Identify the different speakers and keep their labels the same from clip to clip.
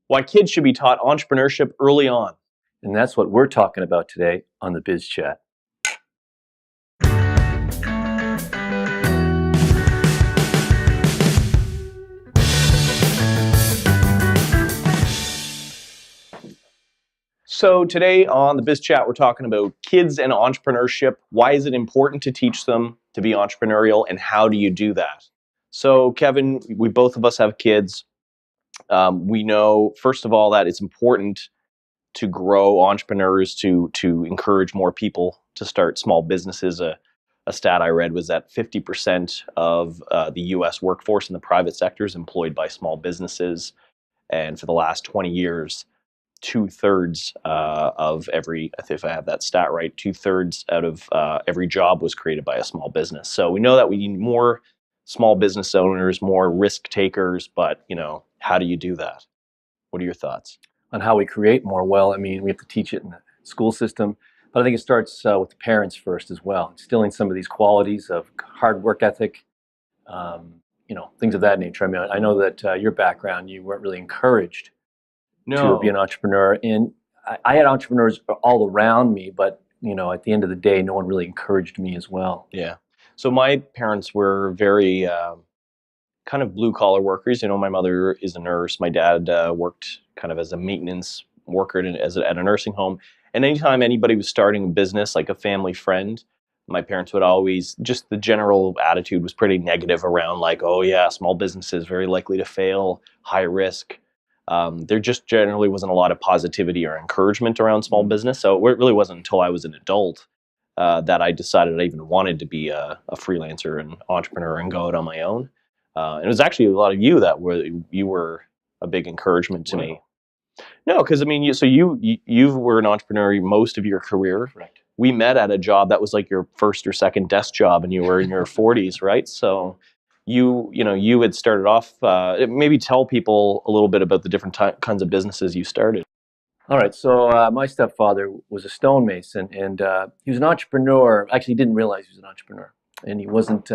Speaker 1: Why kids should be taught entrepreneurship early on.
Speaker 2: And that's what we're talking about today on the Biz Chat.
Speaker 1: So today on the Biz Chat, we're talking about kids and entrepreneurship. Why is it important to teach them to be entrepreneurial, and how do you do that? So Kevin, both of us have kids. We know, first of all, that it's important to grow entrepreneurs, to encourage more people to start small businesses. A stat I read was that 50% of the U.S. workforce in the private sector is employed by small businesses. And for the last 20 years, 2/3 of every, if I have that stat right, 2/3 out of every job was created by a small business. So we know that we need more small business owners, more risk takers, but how do you do that? What are your thoughts?
Speaker 2: On how we create more? Well, I mean, we have to teach it in the school system, but I think it starts with the parents first as well, instilling some of these qualities of hard work ethic, things of that nature. I mean, I know that your background, you weren't really encouraged to be an entrepreneur, and I had entrepreneurs all around me, but at the end of the day, no one really encouraged me as well.
Speaker 1: Yeah. So my parents were very kind of blue collar workers. My mother is a nurse. My dad worked kind of as a maintenance worker at a nursing home. And anytime anybody was starting a business, like a family friend, my parents would always, just the general attitude was pretty negative around, like, oh yeah, small businesses very likely to fail, high risk. There just generally wasn't a lot of positivity or encouragement around small business. So it really wasn't until I was an adult that I decided I even wanted to be a freelancer and entrepreneur and go out on my own. And it was actually a lot of you that were a big encouragement to me. No, because I mean, you were an entrepreneur most of your career.
Speaker 2: Right.
Speaker 1: We met at a job that was like your first or second desk job, and you were in your 40s, right? So you had started off. Maybe tell people a little bit about the different kinds of businesses you started.
Speaker 2: All right. So my stepfather was a stonemason, and he was an entrepreneur. Actually, he didn't realize he was an entrepreneur, and he wasn't.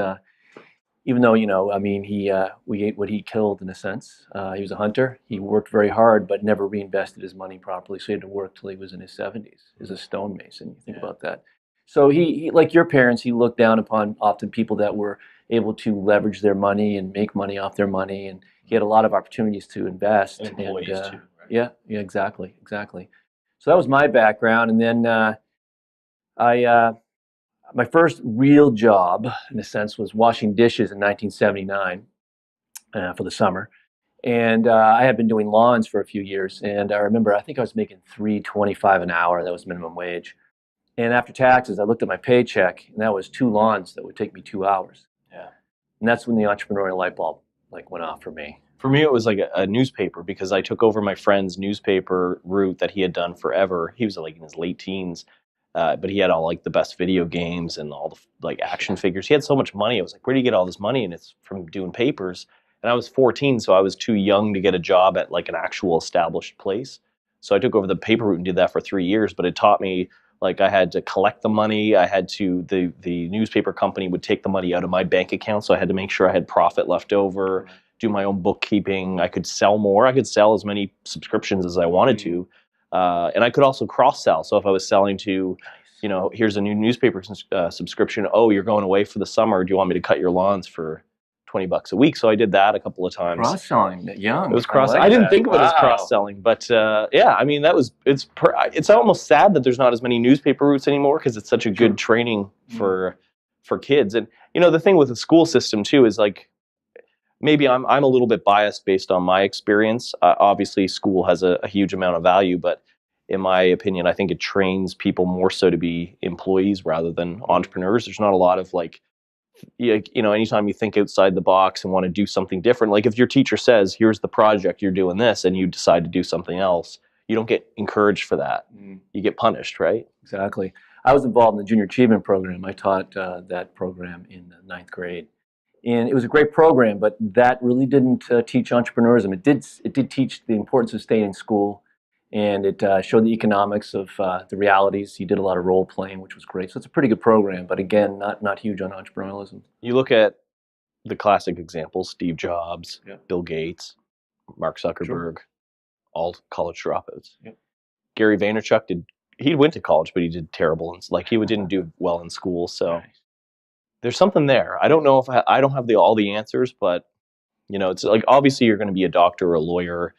Speaker 2: Even though we ate what he killed in a sense. He was a hunter. He worked very hard, but never reinvested his money properly. So he had to work till he was in his 70s as a stonemason. You think about that. So he, like your parents, he looked down upon often people that were able to leverage their money and make money off their money, and he had a lot of opportunities to invest.
Speaker 1: And employees too. Right?
Speaker 2: Yeah, exactly. So that was my background, and then my first real job, in a sense, was washing dishes in 1979 for the summer. And I had been doing lawns for a few years. And I remember, I think I was making $3.25 an hour. That was minimum wage. And after taxes, I looked at my paycheck, and that was 2 lawns that would take me 2 hours.
Speaker 1: Yeah.
Speaker 2: And that's when the entrepreneurial light bulb went off for me.
Speaker 1: For me, it was like a newspaper, because I took over my friend's newspaper route that he had done forever. He was like in his late teens. But he had all like the best video games and all the like action figures. He had so much money. I was like, where do you get all this money? And it's from doing papers. And I was 14, so I was too young to get a job at like an actual established place. So I took over the paper route and did that for 3 years. But it taught me, like, I had to collect the money. I had to, the newspaper company would take the money out of my bank account. So I had to make sure I had profit left over, do my own bookkeeping. I could sell more. I could sell as many subscriptions as I wanted to. And I could also cross-sell. So if I was selling to, here's a new newspaper subscription. Oh, you're going away for the summer. Do you want me to cut your lawns for $20 a week? So I did that a couple of times.
Speaker 2: Cross-selling, young.
Speaker 1: It was cross. I didn't think of it as cross-selling, but yeah, I mean, it's almost sad that there's not as many newspaper routes anymore, because it's such a good training for kids. And the thing with the school system too is, like, maybe I'm a little bit biased based on my experience. Obviously, school has a huge amount of value, but in my opinion, I think it trains people more so to be employees rather than entrepreneurs. There's not a lot of anytime you think outside the box and want to do something different, like if your teacher says, here's the project, you're doing this, and you decide to do something else, you don't get encouraged for that. You get punished, right?
Speaker 2: Exactly. I was involved in the Junior Achievement Program. I taught that program in the 9th grade. And it was a great program, but that really didn't teach entrepreneurism. It did teach the importance of staying in school, and it showed the economics of the realities. You did a lot of role playing, which was great. So it's a pretty good program, but again, not huge on entrepreneurialism.
Speaker 1: You look at the classic examples: Steve Jobs, Bill Gates, Mark Zuckerberg. all college dropouts.
Speaker 2: Yep.
Speaker 1: Gary Vaynerchuk he went to college, but he did terrible. And like he didn't do well in school. So
Speaker 2: Right.
Speaker 1: there's something there. I don't know if I don't have all the answers, but it's like, obviously you're going to be a doctor or a lawyer,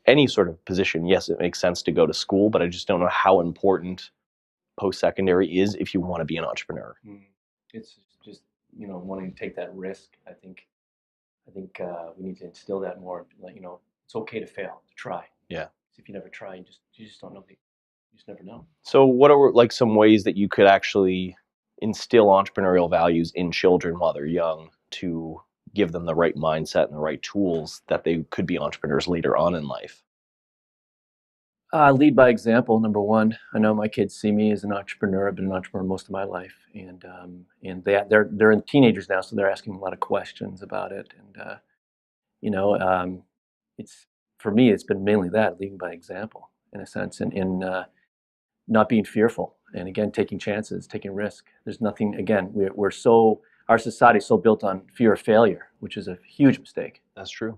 Speaker 1: any sort of position. Yes, it makes sense to go to school, but I just don't know how important post-secondary is if you want to be an entrepreneur.
Speaker 2: It's just, wanting to take that risk. I think we need to instill that more. Like, it's okay to fail, to try.
Speaker 1: Yeah.
Speaker 2: If you never try, you just don't know. You just never know.
Speaker 1: So what are like some ways that you could actually instill entrepreneurial values in children while they're young to give them the right mindset and the right tools that they could be entrepreneurs later on in life?
Speaker 2: Lead by example, number one. I know my kids see me as an entrepreneur. I've been an entrepreneur most of my life, and they're in teenagers now, so they're asking a lot of questions about it. And it's for me, it's been mainly that, leading by example in a sense, and not being fearful, and again, taking chances, taking risk. There's nothing. Again, our society is so built on fear of failure, which is a huge mistake.
Speaker 1: That's true.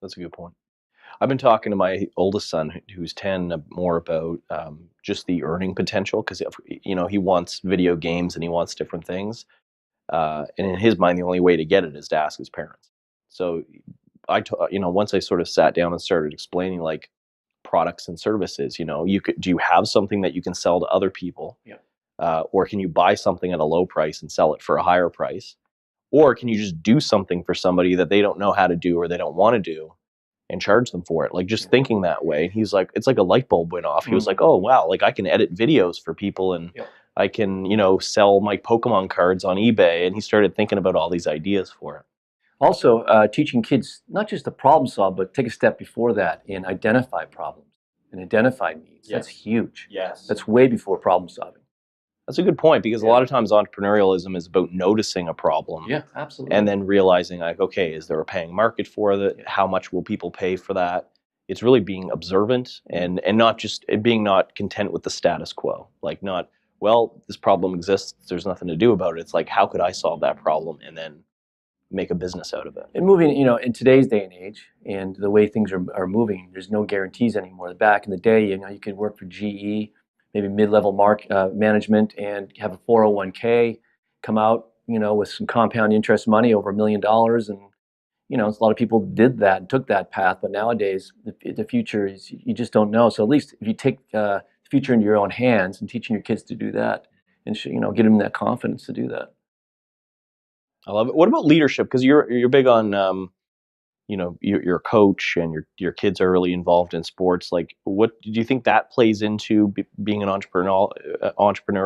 Speaker 1: That's a good point. I've been talking to my oldest son, who's 10, more about just the earning potential, because he wants video games and he wants different things, and in his mind, the only way to get it is to ask his parents. So once I sort of sat down and started explaining like products and services, do you have something that you can sell to other people?
Speaker 2: Yeah.
Speaker 1: Or can you buy something at a low price and sell it for a higher price? Or can you just do something for somebody that they don't know how to do or they don't want to do and charge them for it? Like, just thinking that way. And he's like, it's like a light bulb went off. He was like, oh, wow, like I can edit videos for people, and I can, sell my Pokemon cards on eBay. And he started thinking about all these ideas for it.
Speaker 2: Also, teaching kids not just to problem solve, but take a step before that and identify problems and identify needs. Yes. That's huge.
Speaker 1: Yes.
Speaker 2: That's way before problem solving.
Speaker 1: That's a good point, because a lot of times entrepreneurialism is about noticing a problem.
Speaker 2: Yeah, absolutely.
Speaker 1: And then realizing, like, okay, is there a paying market for that? How much will people pay for that? It's really being observant and not just being not content with the status quo. Like, not, well, this problem exists, there's nothing to do about it. It's like, how could I solve that problem and then make a business out of it?
Speaker 2: And moving, in today's day and age and the way things are moving, there's no guarantees anymore. Back in the day, you could work for GE, maybe mid-level management, and have a 401k, come out, with some compound interest money over $1 million. And, a lot of people did that and took that path. But nowadays, the future is, you just don't know. So at least if you take the future into your own hands and teaching your kids to do that, and, get them that confidence to do that.
Speaker 1: I love it. What about leadership? Because you're big on, you're a coach and your kids are really involved in sports. Like, what do you think that plays into being an entrepreneur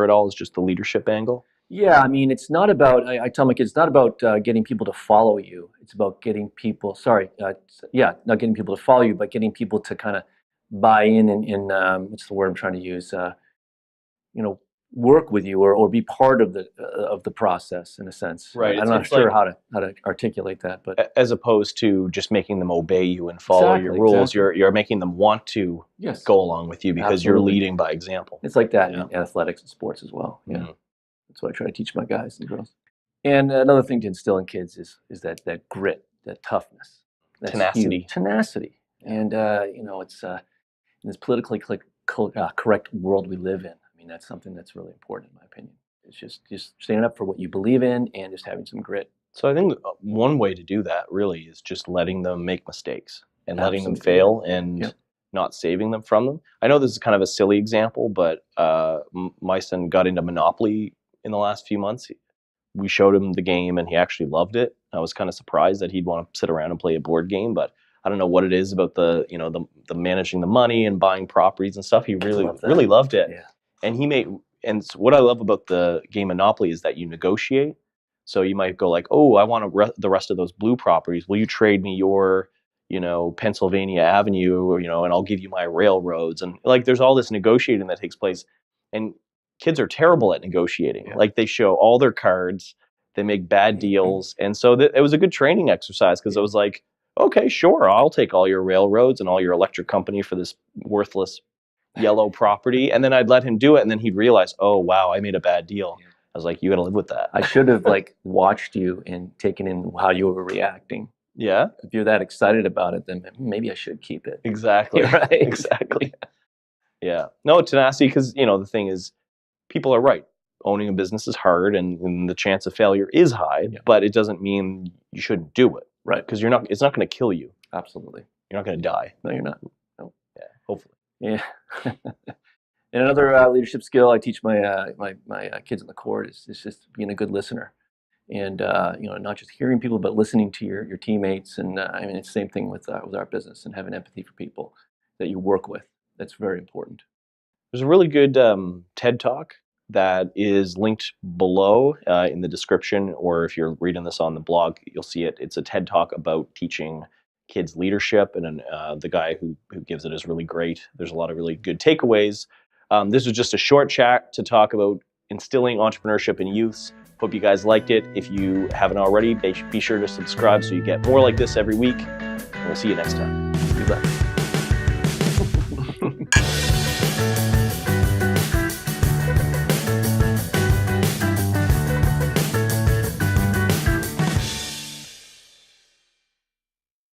Speaker 1: at all? Is just the leadership angle?
Speaker 2: Yeah, I mean, it's not about. I tell my kids, it's not about getting people to follow you. It's about getting people. Not getting people to follow you, but getting people to kind of buy in and what's the word I'm trying to use? Work with you or be part of the process in a sense.
Speaker 1: Right.
Speaker 2: I'm not sure how to articulate that, but
Speaker 1: as opposed to just making them obey you and follow your rules, you're making them want to go along with you because you're leading by example.
Speaker 2: It's like that in athletics and sports as well. Yeah, that's what I try to teach my guys and girls. And another thing to instill in kids is that grit, that toughness, tenacity, and it's in this politically correct world we live in. That's something that's really important, in my opinion. It's just standing up for what you believe in and just having some grit.
Speaker 1: So I think one way to do that really is just letting them make mistakes and letting them fail and not saving them from them. I know this is kind of a silly example, but my son got into Monopoly in the last few months. We showed him the game and he actually loved it. I was kind of surprised that he'd want to sit around and play a board game, but I don't know what it is about the managing the money and buying properties and stuff. He really loved it. Yeah. And what I love about the game Monopoly is that you negotiate. So you might go like, oh, I want the rest of those blue properties. Will you trade me your, Pennsylvania Avenue, and I'll give you my railroads. And like, there's all this negotiating that takes place. And kids are terrible at negotiating. Yeah. Like, they show all their cards, they make bad deals. And so it was a good training exercise, because I was like, okay, sure, I'll take all your railroads and all your electric company for this worthless yellow property. And then I'd let him do it, and then he'd realize, oh wow, I made a bad deal. I was like, you got to live with that.
Speaker 2: I should have watched you and taken in how you were reacting
Speaker 1: Yeah,
Speaker 2: If you're that excited about it, then maybe I should keep it.
Speaker 1: exactly.
Speaker 2: Right.
Speaker 1: Exactly. Yeah. No, tenacity, because, the thing is, people are right. Owning a business is hard, and the chance of failure is high,
Speaker 2: Yeah.
Speaker 1: but it doesn't mean you shouldn't do it.
Speaker 2: Right.
Speaker 1: Because it's not going to kill you.
Speaker 2: Absolutely.
Speaker 1: You're not going to die.
Speaker 2: No, you're not.
Speaker 1: Yeah, hopefully.
Speaker 2: Yeah. And another leadership skill I teach my my kids in the court is just being a good listener, and not just hearing people, but listening to your teammates. And I mean, it's the same thing with our business, and having empathy for people that you work with. That's very important.
Speaker 1: There's a really good TED Talk that is linked below in the description, or if you're reading this on the blog, you'll see it. It's a TED Talk about teaching kids leadership, and the guy who gives it is really great. There's a lot of really good takeaways. This was just a short chat to talk about instilling entrepreneurship in youths. Hope you guys liked it. If you haven't already, be sure to subscribe so you get more like this every week. And we'll see you next time.
Speaker 2: You bet.